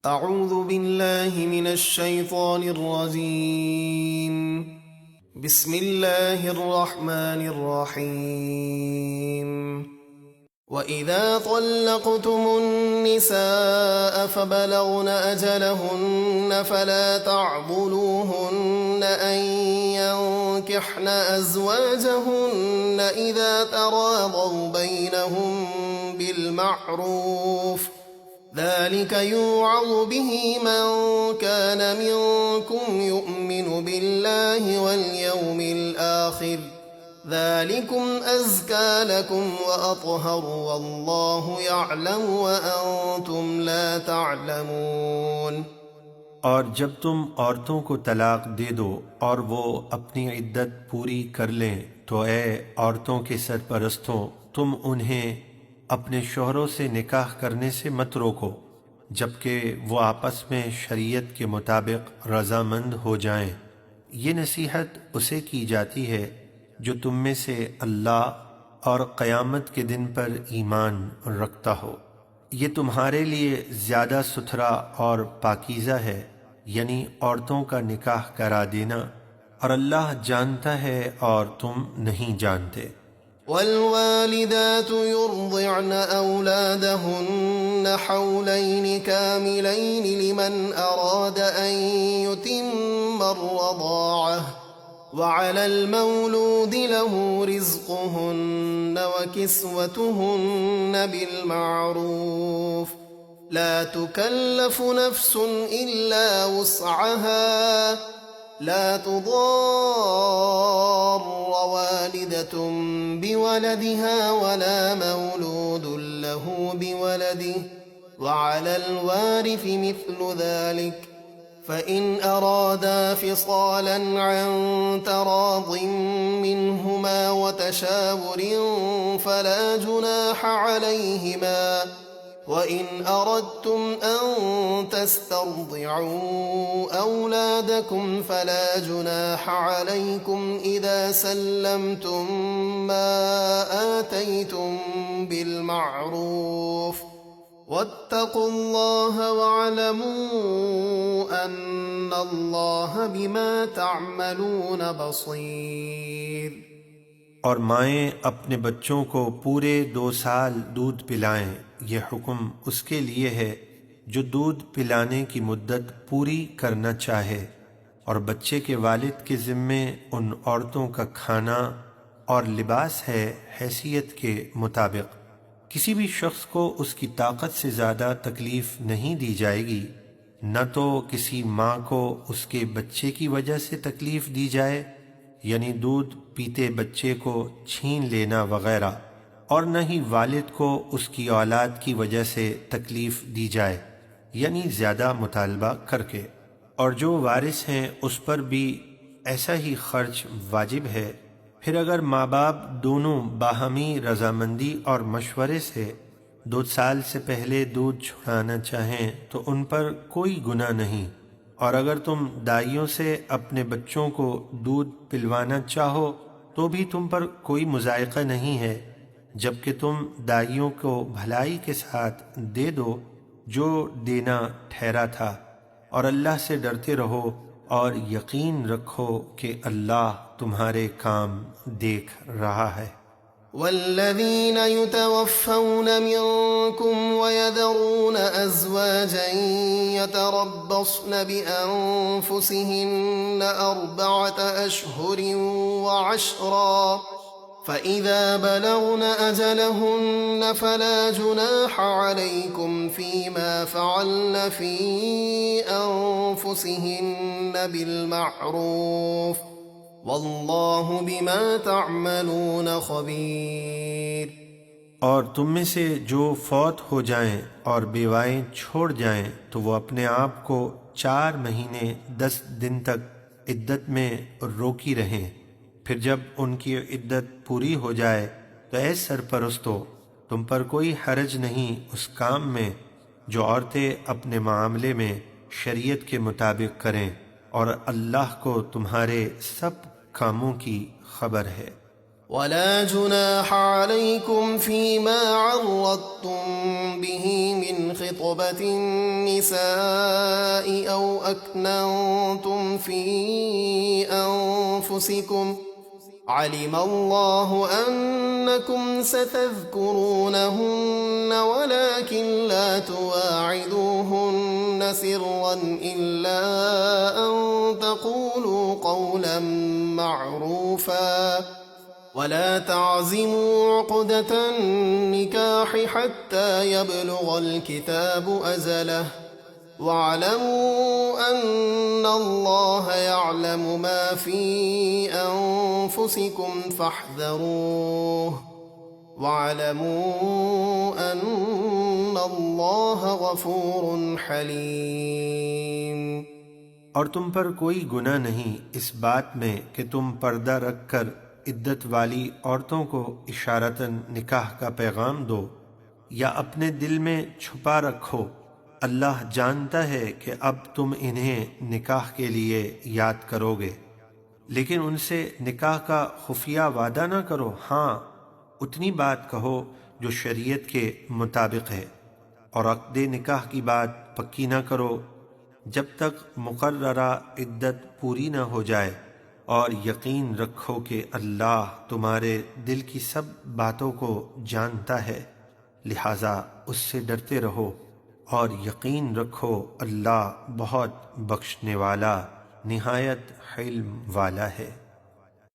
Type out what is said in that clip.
अऊज़ु बिल्लाहि मिनश शैतानिर रजीम। बिस्मिल्लाहिर रहमानिर रहीम। वइज़ा तल्लक़्तुमुन निसाअ फबलग़न अजलहुन्न फला तअज़ुलूहुन्न अन यंकिह्न अज़वाजहुन्न इज़ा तराज़व बैनहुम बिलमअरूफ़ ذلك يوعظ به من كان منكم يؤمن بالله واليوم الآخر ذلكم أزكى لكم وأطهر والله يعلم وأنتم لا تعلمون। और जब तुम औरतों को तलाक दे दो और वो अपनी इद्दत पूरी कर लें तो ऐ औरतों के सरपरस्तों, तुम उन्हें अपने शोहरों से निकाह करने से मत रोको जबकि वो आपस में शरीयत के मुताबिक रज़ामंद हो जाएं। ये नसीहत उसे की जाती है जो तुम में से अल्लाह और क़यामत के दिन पर ईमान रखता हो। ये तुम्हारे लिए ज़्यादा सुथरा और पाकीज़ा है, यानी औरतों का निकाह करा देना, और अल्लाह जानता है और तुम नहीं जानते। والوالدات يرضعن أولادهن حولين كاملين لمن أراد أن يتم الرضاعة وعلى المولود له رزقهن وكسوتهن بالمعروف لا تكلف نفس إلا وسعها لا تضار والدة بولدها ولا مولود له بولده وعلى الوارث مثل ذلك فإن أرادا فصالا عن تراض منهما وتشاور فلا جناح عليهما وإن أردتم أن تسترضعوا أولادكم فلا جناح عليكم إذا سلمتم ما آتيتم بالمعروف واتقوا الله واعلموا أن الله بما تعملون بصير। और माएँ अपने बच्चों को पूरे 2 साल दूध पिलाएं। यह हुक्म उसके लिए है जो दूध पिलाने की मुद्दत पूरी करना चाहे, और बच्चे के वालिद के ज़िम्मे उन औरतों का खाना और लिबास है हैसियत के मुताबिक। किसी भी शख्स को उसकी ताकत से ज़्यादा तकलीफ़ नहीं दी जाएगी, न तो किसी माँ को उसके बच्चे की वजह से तकलीफ़ दी जाए, यानी दूध पीते बच्चे को छीन लेना वग़ैरह, और न ही वालिद को उसकी औलाद की वजह से तकलीफ़ दी जाए, यानी ज़्यादा मुतालबा करके। और जो वारिस हैं उस पर भी ऐसा ही खर्च वाजिब है। फिर अगर माँ बाप दोनों बाहमी रज़ामंदी और मशवरे से 2 साल से पहले दूध छुड़ाना चाहें तो उन पर कोई गुनाह नहीं। और अगर तुम दाइयों से अपने बच्चों को दूध पिलवाना चाहो तो भी तुम पर कोई मुज़ायक़ा नहीं है, जबकि तुम दाइयों को भलाई के साथ दे दो जो देना ठहरा था। और अल्लाह से डरते रहो और यकीन रखो कि अल्लाह तुम्हारे काम देख रहा है। والذين يتوفون منكم ويذرون أزواجا يتربصن بأنفسهن 4 أشهر وعشرا فإذا بلغن أجلهن فلا جناح عليكم فيما فعلن في أنفسهن بالمعروف वल्लाहु बिमा ताअमलून खबीर। और तुम में से जो फौत हो जाएं और बेवाएं छोड़ जाएं तो वो अपने आप को 4 महीने 10 दिन तक इद्दत में रोकी रहें। फिर जब उनकी इद्दत पूरी हो जाए तो ऐ सरपरस्तों, तुम पर कोई हरज नहीं उस काम में जो औरतें अपने मामले में शरीयत के मुताबिक करें, और अल्लाह को तुम्हारे सब कामों की खबर है। वला जुनाह अलैकुम फीमा अर्रद्तुम बिही मिन خطبة النساء أو أكننتم في أنفسكم علم الله أنكم ستذكرونهن ولكن لا تواعدوهن سرا إلا أن تقولوا قولا معروفا ولا تعزموا عقدة النكاح حتى يبلغ الكتاب أجله واعلموا أن الله يعلم ما في أنفسكم فاحذروه واعلموا أن الله غفور حليم। और तुम पर कोई गुनाह नहीं इस बात में कि तुम पर्दा रखकर इद्दत वाली औरतों को इशारतन निकाह का पैगाम दो या अपने दिल में छुपा रखो। अल्लाह जानता है कि अब तुम इन्हें निकाह के लिए याद करोगे, लेकिन उनसे निकाह का खुफिया वादा ना करो। हाँ, उतनी बात कहो जो शरीयत के मुताबिक है, और अक़्द निकाह की बात पक्की ना करो जब तक मुकर्ररा इद्दत पूरी ना हो जाए, और यकीन रखो कि अल्लाह तुम्हारे दिल की सब बातों को जानता है, लिहाजा उससे डरते रहो और यकीन रखो अल्लाह बहुत बख्शने वाला निहायत हिल्म वाला है।